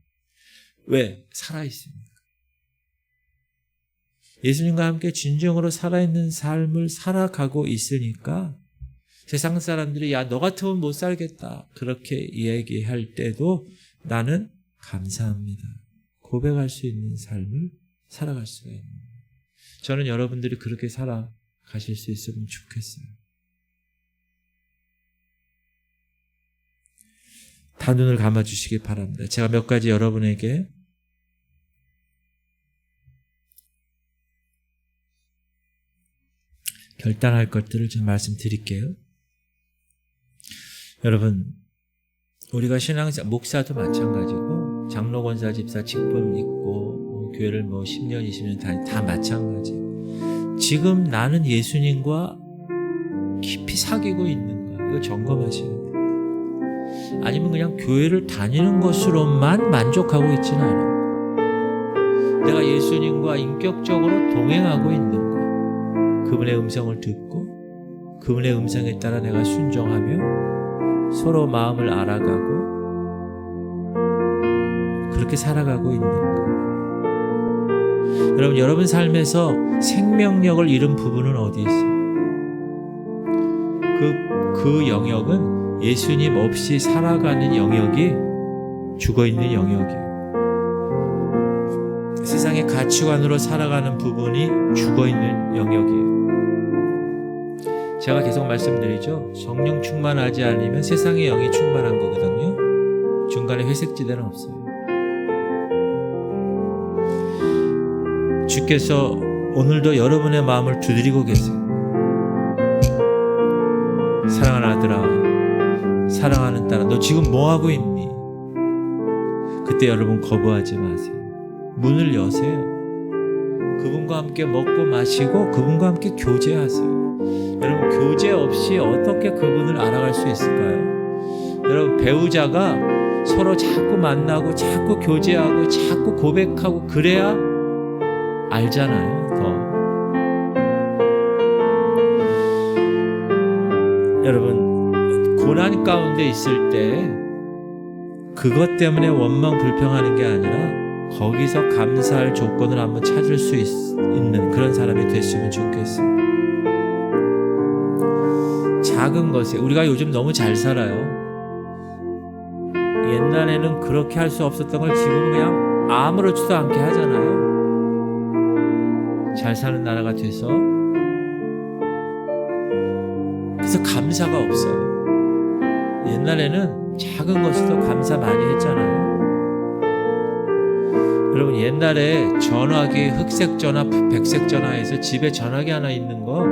왜? 살아있습니까? 예수님과 함께 진정으로 살아있는 삶을 살아가고 있으니까 세상 사람들이 야, 너 같으면 못 살겠다 그렇게 얘기할 때도 나는 감사합니다. 고백할 수 있는 삶을 살아갈 수가 있는 거예요. 저는 여러분들이 그렇게 살아가실 수 있으면 좋겠어요. 다 눈을 감아주시기 바랍니다. 제가 몇 가지 여러분에게 결단할 것들을 좀 말씀드릴게요. 여러분, 우리가 신앙자, 목사도 마찬가지고 장로, 권사, 집사, 직분 있고 교회를 10년, 20년 다 마찬가지예요. 지금 나는 예수님과 깊이 사귀고 있는가? 이거 점검하셔야 돼요. 아니면 그냥 교회를 다니는 것으로만 만족하고 있지는 않아요. 내가 예수님과 인격적으로 동행하고 있는가? 그분의 음성을 듣고 그분의 음성에 따라 내가 순종하며 서로 마음을 알아가고 그렇게 살아가고 있는가? 여러분 삶에서 생명력을 잃은 부분은 어디 있어요? 그 영역은 예수님 없이 살아가는 영역이 죽어있는 영역이에요. 세상의 가치관으로 살아가는 부분이 죽어있는 영역이에요. 제가 계속 말씀드리죠. 성령 충만하지 않으면 세상의 영이 충만한 거거든요. 중간에 회색지대는 없어요. 주께서 오늘도 여러분의 마음을 두드리고 계세요. 사랑하는 아들아, 사랑하는 딸아, 너 지금 뭐하고 있니? 그때 여러분 거부하지 마세요. 문을 여세요. 그분과 함께 먹고 마시고 그분과 함께 교제하세요. 여러분, 교제 없이 어떻게 그분을 알아갈 수 있을까요? 여러분, 배우자가 서로 자꾸 만나고 자꾸 교제하고 자꾸 고백하고 그래야 알잖아요. 더. 여러분, 고난 가운데 있을 때 그것 때문에 원망 불평하는 게 아니라 거기서 감사할 조건을 한번 찾을 수 있는 그런 사람이 됐으면 좋겠어요. 작은 것에 우리가 요즘 너무 잘 살아요. 옛날에는 그렇게 할 수 없었던 걸 지금은 그냥 아무렇지도 않게 하잖아요. 잘 사는 나라가 돼서. 그래서 감사가 없어요. 옛날에는 작은 것에도 감사 많이 했잖아요. 여러분, 옛날에 전화기 흑색 전화, 백색 전화에서 집에 전화기 하나 있는 거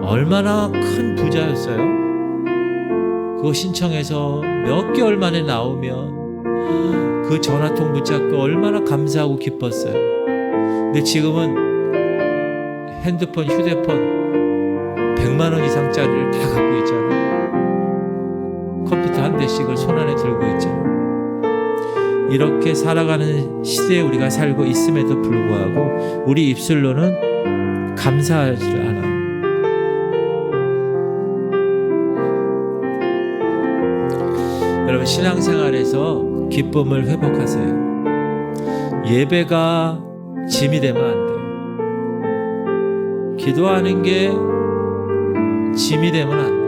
얼마나 큰 부자였어요. 그거 신청해서 몇 개월 만에 나오면 그 전화통 붙잡고 얼마나 감사하고 기뻤어요. 근데 지금은 핸드폰, 휴대폰 100만 원 이상짜리를 다 갖고 있잖아요. 컴퓨터 한 대씩을 손안에 들고 있잖아요. 이렇게 살아가는 시대에 우리가 살고 있음에도 불구하고 우리 입술로는 감사하지 않아요. 여러분, 신앙생활에서 기쁨을 회복하세요. 예배가 짐이 되면 안 돼요. 기도하는 게 짐이 되면 안 돼요.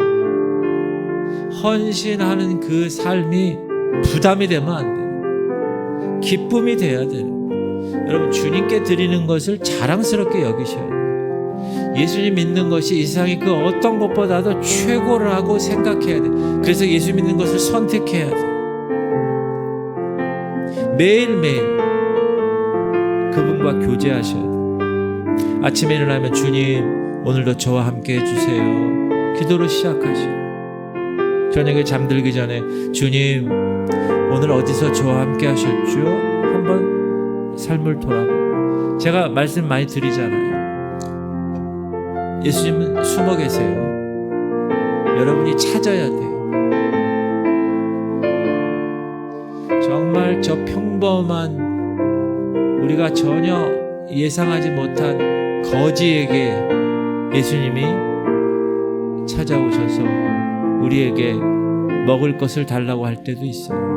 헌신하는 그 삶이 부담이 되면 안 돼요. 기쁨이 돼야 돼요. 여러분, 주님께 드리는 것을 자랑스럽게 여기셔야 돼요. 예수님 믿는 것이 이 세상의 그 어떤 것보다도 최고라고 생각해야 돼요. 그래서 예수 믿는 것을 선택해야 돼요. 매일매일 그분과 교제하셔야 돼요. 아침에 일어나면 주님, 오늘도 저와 함께 해주세요. 기도로 시작하시고, 저녁에 잠들기 전에 주님, 오늘 어디서 저와 함께 하셨죠? 한번 삶을 돌아보고. 제가 말씀 많이 드리잖아요. 예수님은 숨어 계세요. 여러분이 찾아야 돼요. 정말 저 평범한 우리가 전혀 예상하지 못한 거지에게 예수님이 찾아오셔서 우리에게 먹을 것을 달라고 할 때도 있어요.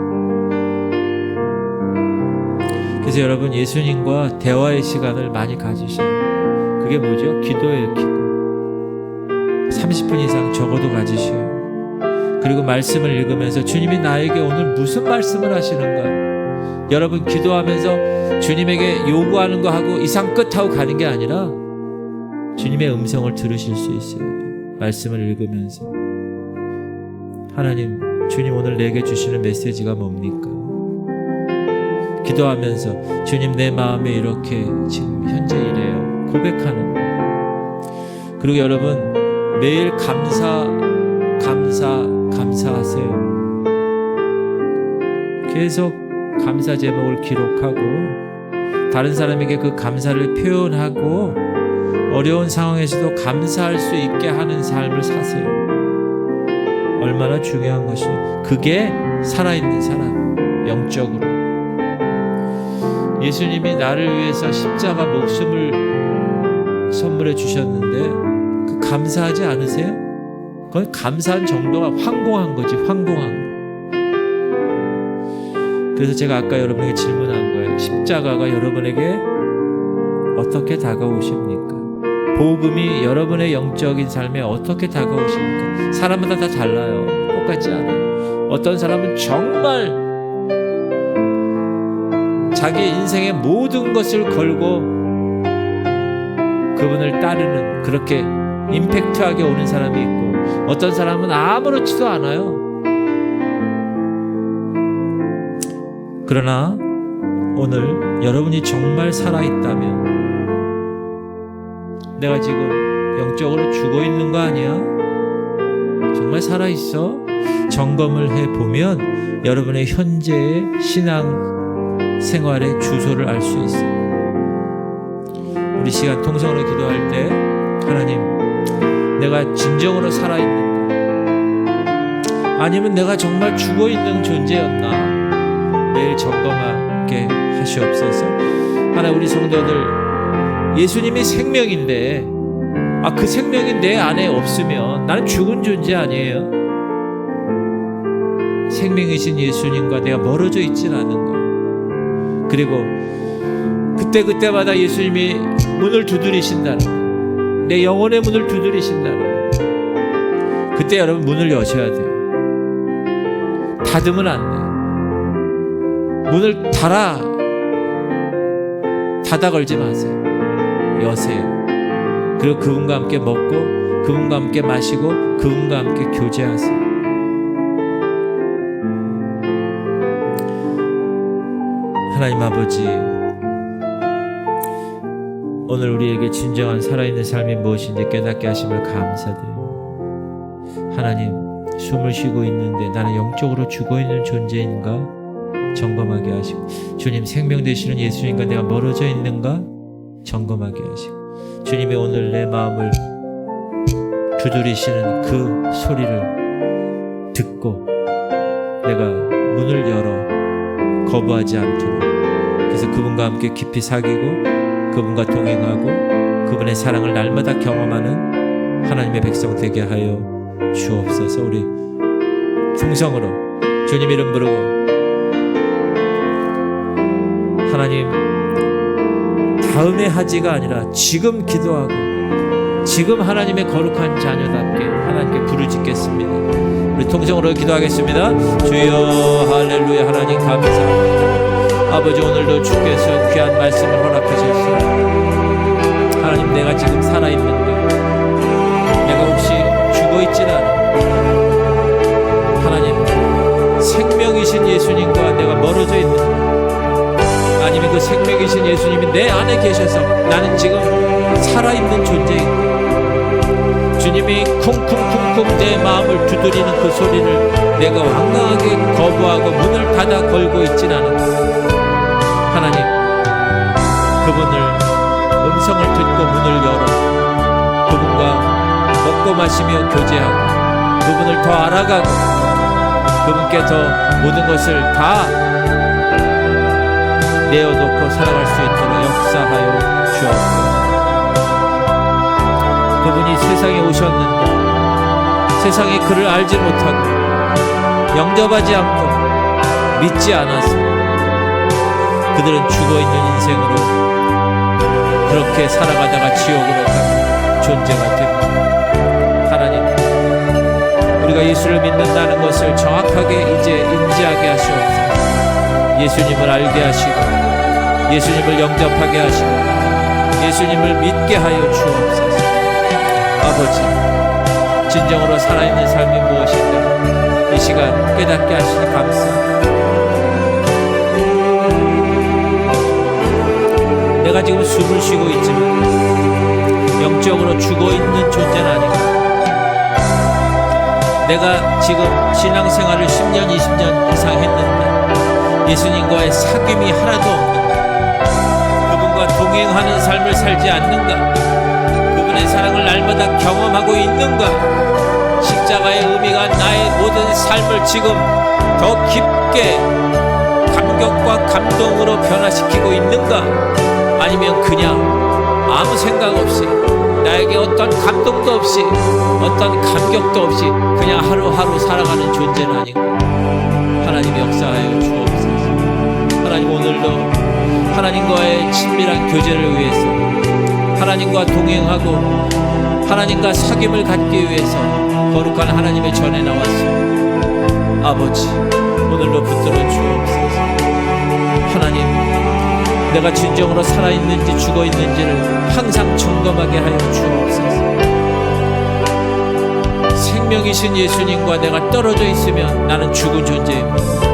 그래서 여러분, 예수님과 대화의 시간을 많이 가지셔요. 그게 뭐죠? 기도예요. 기도. 30분 이상 적어도 가지셔요. 그리고 말씀을 읽으면서 주님이 나에게 오늘 무슨 말씀을 하시는가? 여러분, 기도하면서 주님에게 요구하는 거 하고 이상 끝 하고 가는 게 아니라 주님의 음성을 들으실 수 있어요. 말씀을 읽으면서 하나님, 주님 오늘 내게 주시는 메시지가 뭡니까? 기도하면서 주님, 내 마음에 이렇게 지금 현재 이래요. 고백하는 거. 그리고 여러분, 매일 감사하세요. 계속 감사 제목을 기록하고 다른 사람에게 그 감사를 표현하고 어려운 상황에서도 감사할 수 있게 하는 삶을 사세요. 얼마나 중요한 것이에요. 그게 살아있는 사람, 영적으로. 예수님이 나를 위해서 십자가 목숨을 선물해 주셨는데 그 감사하지 않으세요? 그건 감사한 정도가 황공한 거지, 황공한 거. 그래서 제가 아까 여러분에게 질문한 거예요. 십자가가 여러분에게 어떻게 다가오십니까? 복음이 여러분의 영적인 삶에 어떻게 다가오십니까? 사람마다 다 달라요. 똑같지 않아요. 어떤 사람은 정말 자기 인생의 모든 것을 걸고 그분을 따르는, 그렇게 임팩트하게 오는 사람이 있고, 어떤 사람은 아무렇지도 않아요. 그러나 오늘 여러분이 정말 살아있다면, 내가 지금 영적으로 죽어 있는 거 아니야? 정말 살아있어? 점검을 해보면 여러분의 현재의 신앙 생활의 주소를 알 수 있어요. 우리 시간 통성으로 기도할 때 하나님, 내가 진정으로 살아있는가? 아니면 내가 정말 죽어있는 존재였나? 매일 점검하게 하시옵소서. 하나님, 우리 성도들 예수님이 생명인데 그 생명이 내 안에 없으면 나는 죽은 존재 아니에요? 생명이신 예수님과 내가 멀어져 있진 않은가? 그리고 그때마다 예수님이 문을 두드리신다는 거, 내 영혼의 문을 두드리신다는 거, 그때 여러분 문을 여셔야 돼요. 닫으면 안 돼. 문을 닫아 걸지 마세요. 여세요. 그리고 그분과 함께 먹고, 그분과 함께 마시고, 그분과 함께 교제하세요. 하나님 아버지, 오늘 우리에게 진정한 살아있는 삶이 무엇인지 깨닫게 하심을 감사드려요. 하나님, 숨을 쉬고 있는데 나는 영적으로 죽어있는 존재인가 점검하게 하시고, 주님, 생명 되시는 예수님과 내가 멀어져 있는가 점검하게 하시고, 주님이 오늘 내 마음을 두드리시는 그 소리를 듣고 내가 문을 열어 거부하지 않도록, 그래서 그분과 함께 깊이 사귀고 그분과 동행하고 그분의 사랑을 날마다 경험하는 하나님의 백성 되게 하여 주옵소서. 우리 충성으로 주님 이름 부르고, 하나님, 다음에 하지가 아니라 지금 기도하고 지금 하나님의 거룩한 자녀답게 하나님께 부르짖겠습니다. 우리 통성으로 기도하겠습니다. 주여 할렐루야. 하나님 감사합니다. 아버지, 오늘도 주께서 귀한 말씀을 허락하셨습니다. 하나님, 내가 지금 살아있는가? 내가 혹시 죽어있진 않아? 하나님, 생명이신 예수님과 내가 멀어져 있는가? 아니면 그 생명이신 예수님이 내 안에 계셔서 나는 지금 살아있는 존재인가? 주님이 쿵쿵쿵쿵 내 마음을 두드리는 그 소리를 내가 완강하게 거부하고 문을 닫아 걸고 있진 않은가? 하나님, 그분을 음성을 듣고 문을 열어 그분과 먹고 마시며 교제하고 그분을 더 알아가고 그분께 더 모든 것을 다 내어놓고 살아갈 수 있도록 역사하여 주옵소서. 그분이 세상에 오셨는데 세상이 그를 알지 못하고 영접하지 않고 믿지 않았습니다. 그들은 죽어있는 인생으로 그렇게 살아가다가 지옥으로 가는 존재가 됩니다. 하나님, 우리가 예수를 믿는다는 것을 정확하게 이제 인지하게 하시옵소서. 예수님을 알게 하시고 예수님을 영접하게 하시고 예수님을 믿게 하여 주옵소서. 아버지, 진정으로 살아있는 삶이 무엇인가 이 시간 깨닫게 하시니 감사합니다. 내가 지금 숨을 쉬고 있지만 영적으로 죽어있는 존재는 아닌가? 내가 지금 신앙생활을 10년, 20년 이상 했는데 예수님과의 사귐이 하나도 없는가? 그분과 동행하는 삶을 살지 않는가? 그분의 사랑을 날마다 경험하고 있는가? 십자가의 의미가 나의 모든 삶을 지금 더 깊게 감격과 감동으로 변화시키고 있는가? 아니면 그냥 아무 생각 없이 나에게 어떤 감동도 없이 어떤 감격도 없이 그냥 하루하루 살아가는 존재는 아닌가? 하나님 역사하여 주옵소서. 하나님, 오늘도 하나님과의 친밀한 교제를 위해서 하나님과 동행하고 하나님과 사귐을 갖기 위해서 거룩한 하나님의 전에 나왔습니다. 아버지, 오늘도 붙들어 주옵소서. 하나님, 내가 진정으로 살아있는지 죽어있는지를 항상 점검하게 하여 주옵소서. 생명이신 예수님과 내가 떨어져 있으면 나는 죽은 존재입니다.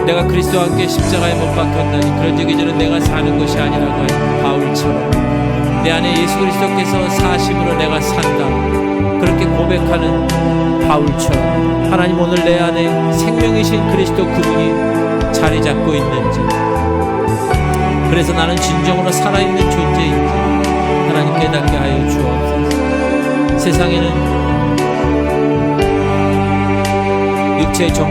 내가 그리스도와 함께 십자가에 못 박혔다니 그런즉 이제는 내가 사는 것이 아니라고 한 바울처럼 내 안에 예수 그리스도께서 사심으로 내가 산다, 그렇게 고백하는 바울처럼 하나님, 오늘 내 안에 생명이신 그리스도 그분이 자리 잡고 있는지 그래서 나는 진정으로 살아있는 존재인지 하나님 깨닫게 하여 주옵소서. 세상에는 육체의